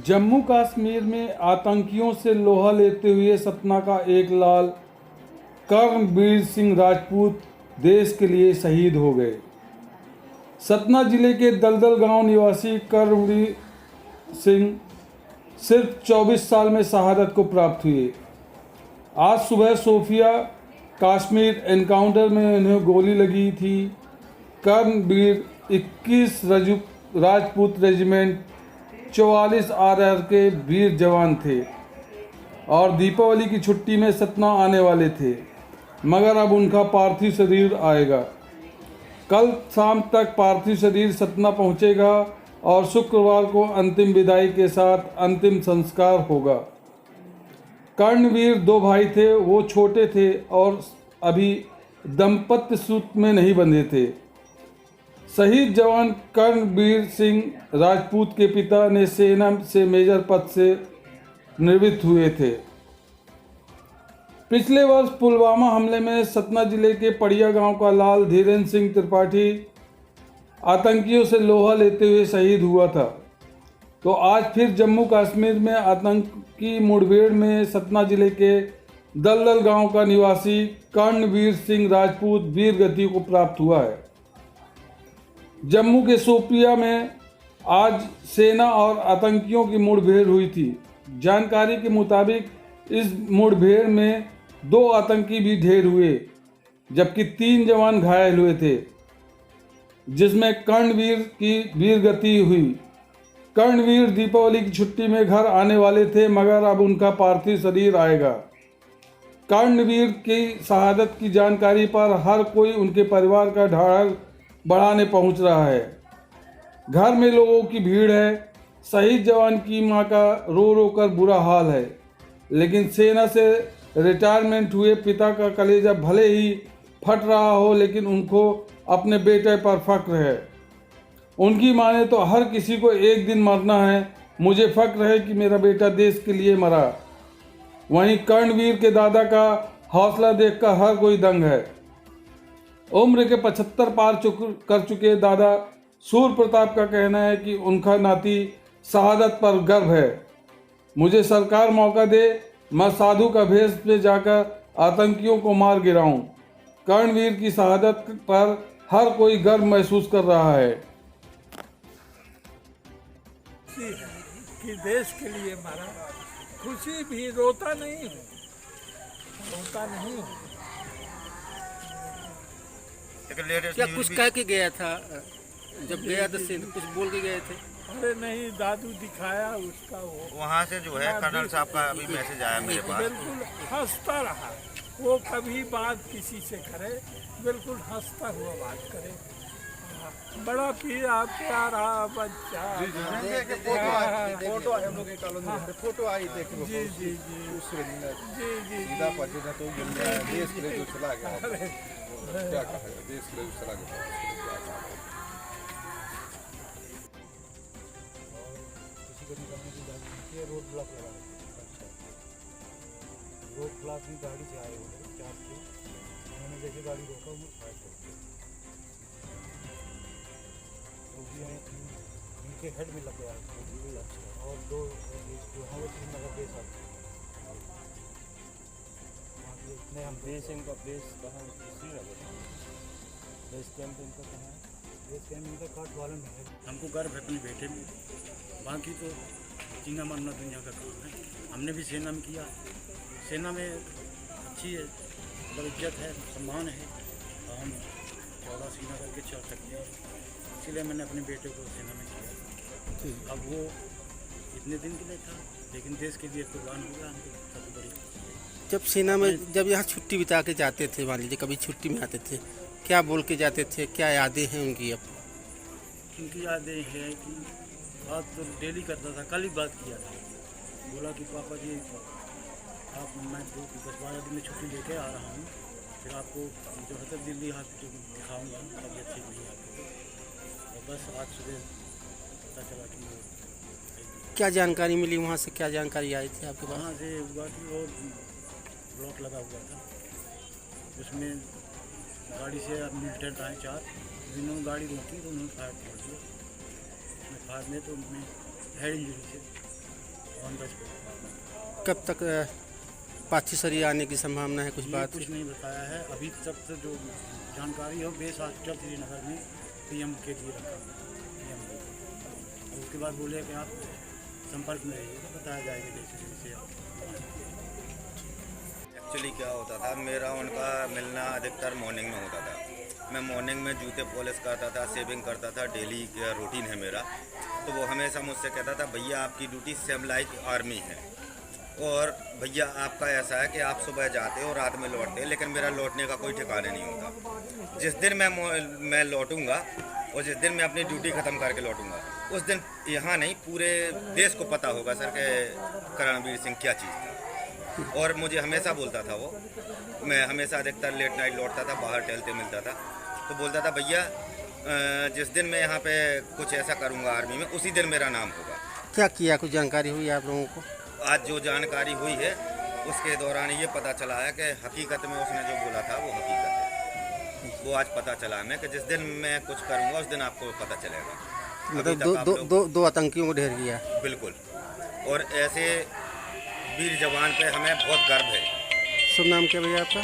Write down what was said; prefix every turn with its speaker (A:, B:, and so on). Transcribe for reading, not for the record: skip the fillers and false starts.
A: जम्मू कश्मीर में आतंकियों से लोहा लेते हुए सतना का एक लाल कर्मवीर सिंह राजपूत देश के लिए शहीद हो गए। सतना जिले के दलदल गांव निवासी कर्मवीर सिंह सिर्फ 24 साल में शहादत को प्राप्त हुए। आज सुबह सोफिया कश्मीर एनकाउंटर में उन्हें गोली लगी थी। कर्मवीर 21 राजपूत रेजिमेंट 44 RR के वीर जवान थे और दीपावली की छुट्टी में सतना आने वाले थे, मगर अब उनका पार्थिव शरीर आएगा। कल शाम तक पार्थिव शरीर सतना पहुंचेगा और शुक्रवार को अंतिम विदाई के साथ अंतिम संस्कार होगा। कर्णवीर 2 भाई थे, वो छोटे थे और अभी दाम्पत्य सूत्र में नहीं बंधे थे। शहीद जवान कर्णवीर सिंह राजपूत के पिता ने सेना से मेजर पद से निवृत्त हुए थे। पिछले वर्ष पुलवामा हमले में सतना जिले के पड़िया गांव का लाल धीरेन्द्र सिंह त्रिपाठी आतंकियों से लोहा लेते हुए शहीद हुआ था। तो आज फिर जम्मू कश्मीर में आतंकी मुठभेड़ में सतना जिले के दलदल गांव का निवासी कर्णवीर सिंह राजपूत वीर गति को प्राप्त हुआ है। जम्मू के शोपिया में आज सेना और आतंकियों की मुठभेड़ हुई थी। जानकारी के मुताबिक इस मुठभेड़ में 2 आतंकी भी ढेर हुए, जबकि 3 जवान घायल हुए थे, जिसमें कर्णवीर की वीरगति हुई। कर्णवीर दीपावली की छुट्टी में घर आने वाले थे, मगर अब उनका पार्थिव शरीर आएगा। कर्णवीर की शहादत की जानकारी पर हर कोई उनके परिवार का ढाढ़ बढ़ाने पहुंच रहा है। घर में लोगों की भीड़ है। शहीद जवान की मां का रो रो कर बुरा हाल है, लेकिन सेना से रिटायरमेंट हुए पिता का कलेजा भले ही फट रहा हो, लेकिन उनको अपने बेटे पर फक्र है। उनकी माने तो हर किसी को एक दिन मरना है। मुझे फक्र है कि मेरा बेटा देश के लिए मरा। वहीं कर्णवीर के दादा का हौसला देखकर हर कोई दंग है। उम्र के 75 पार कर चुके दादा सूर्य प्रताप का कहना है कि उनका नाती शहादत पर गर्व है। मुझे सरकार मौका दे, मैं साधु का भेष में जाकर आतंकियों को मार गिराऊं। कर्णवीर की शहादत पर हर कोई गर्व महसूस कर रहा है
B: कि देश के लिए मरा। खुशी भी, रोता नहीं हूँ, रोता नहीं हूँ।
C: क्या कुछ कह के गया था जब गया तो कुछ बोल के गए थे?
B: अरे नहीं, दादू दिखाया उसका वो
D: वहाँ से जो है कर्नल साहब का अभी मैसेज आया मेरे पास।
B: बिल्कुल हंसता रहा। वो कभी बात किसी से करे, बिल्कुल हंसता हुआ बात करे। बड़ा प्यारा बच्चा।
E: फोटो हम लोग फोटो आई थी।
B: जी जी जी
E: उस जी
B: जी
E: सीधा पहुंचे तो देश के लिए जो चला गया, क्या कहा, देश के लिए चला गया।
F: किसी को निकलने की गाड़ी नहीं, रोड ब्लॉक लगा है। अच्छा, रोड ब्लॉक में गाड़ी से आए हुए 4 थे। उन्होंने जैसे गाड़ी रोका वो फायर कर दिया। तो भी उनके हेड में लग गया। अच्छा, और 2 हमारे श्रीनगर बेस आते इतने हम
G: बेस इनका बेस कहाँ श्रीनगर बेस कैंप इनका कहाँ है?
F: बेस कैंप इनका काटवाला में है।
G: हमको गर्व है अपने बेटे में। बाकी तो जीना मरना दुनिया का काम है। हमने भी सेना में किया। सेना में अच्छी है, बड़ी इज्जत है, सम्मान है और हम चौड़ा सीना करके चल सकते हैं। इसलिए मैंने अपने बेटे को सेना में किया। अब वो इतने दिन के लिए था, लेकिन देश के लिए कुर्बान हो गया। हमको सबसे बड़ी
C: जब सेना में जब यहाँ छुट्टी बिता के जाते थे, मान लीजिए कभी छुट्टी में आते थे, क्या बोल के जाते थे? क्या यादें हैं उनकी? अब
G: उनकी यादें हैं कि बात तो डेली करता था। कल ही बात किया था, बोला कि पापा जी आप मैं 10-12 दिन में छुट्टी लेके आ रहा हूँ, फिर आपको जो है तो दिल्ली हॉस्पिटल दिखाऊँगा, तबीयत ठीक नहीं आपको। और बस आज सुबह पता चला कि वो
C: क्या जानकारी मिली वहाँ से? क्या जानकारी आई थी आपके पास?
G: वहाँ से हुआ कि वो ब्लॉक लगा हुआ था, उसमें गाड़ी से मिलिटेंट आए 4, जिन्होंने गाड़ी रोकी तो उन्होंने फायर कर दिया। फायर में तो उनमें हेड इंजरी से
C: कब तक पार्थी शरीर आने की संभावना है, कुछ
G: ये
C: बात?
G: कुछ नहीं बताया है अभी तक। तो जो जानकारी हो बेस हॉस्पिटल श्रीनगर में पीएम के लिए रखा पीएम और उसके बाद बोले कि आप संपर्क में रहिए तो बताया जाएगा जैसे जैसे
D: एक्चुअली क्या होता था, मेरा उनका मिलना अधिकतर मॉर्निंग में होता था। मैं मॉर्निंग में जूते पॉलिश करता था, शेविंग करता था, डेली का रूटीन है मेरा। तो वो हमेशा मुझसे कहता था भैया आपकी ड्यूटी सेम लाइक आर्मी है, और भैया आपका ऐसा है कि आप सुबह जाते हो रात में लौटते हो, लेकिन मेरा लौटने का कोई ठिकाने नहीं होता। जिस दिन मैं लौटूंगा और जिस दिन मैं अपनी ड्यूटी ख़त्म करके लौटूंगा, उस दिन यहाँ नहीं पूरे देश को पता होगा सर कि करणवीर सिंह क्या चीज़ था। और मुझे हमेशा बोलता था वो, मैं हमेशा अधिकतर लेट नाइट लौटता था, बाहर टहलते मिलता था, तो बोलता था भैया जिस दिन मैं यहाँ पे कुछ ऐसा करूँगा आर्मी में, उसी दिन मेरा नाम होगा।
C: क्या किया, कुछ जानकारी हुई आप लोगों को?
D: आज जो जानकारी हुई है उसके दौरान ये पता चला है कि हकीकत में उसने जो बोला था वो हकीकत है। वो आज पता चला हमें कि जिस दिन मैं कुछ करूँगा उस दिन आपको पता चलेगा।
C: मतलब दो आतंकियों को ढेर किया।
D: बिल्कुल, और ऐसे वीर जवान पे हमें बहुत गर्व है।
C: शुभ नाम क्या भैया आपका?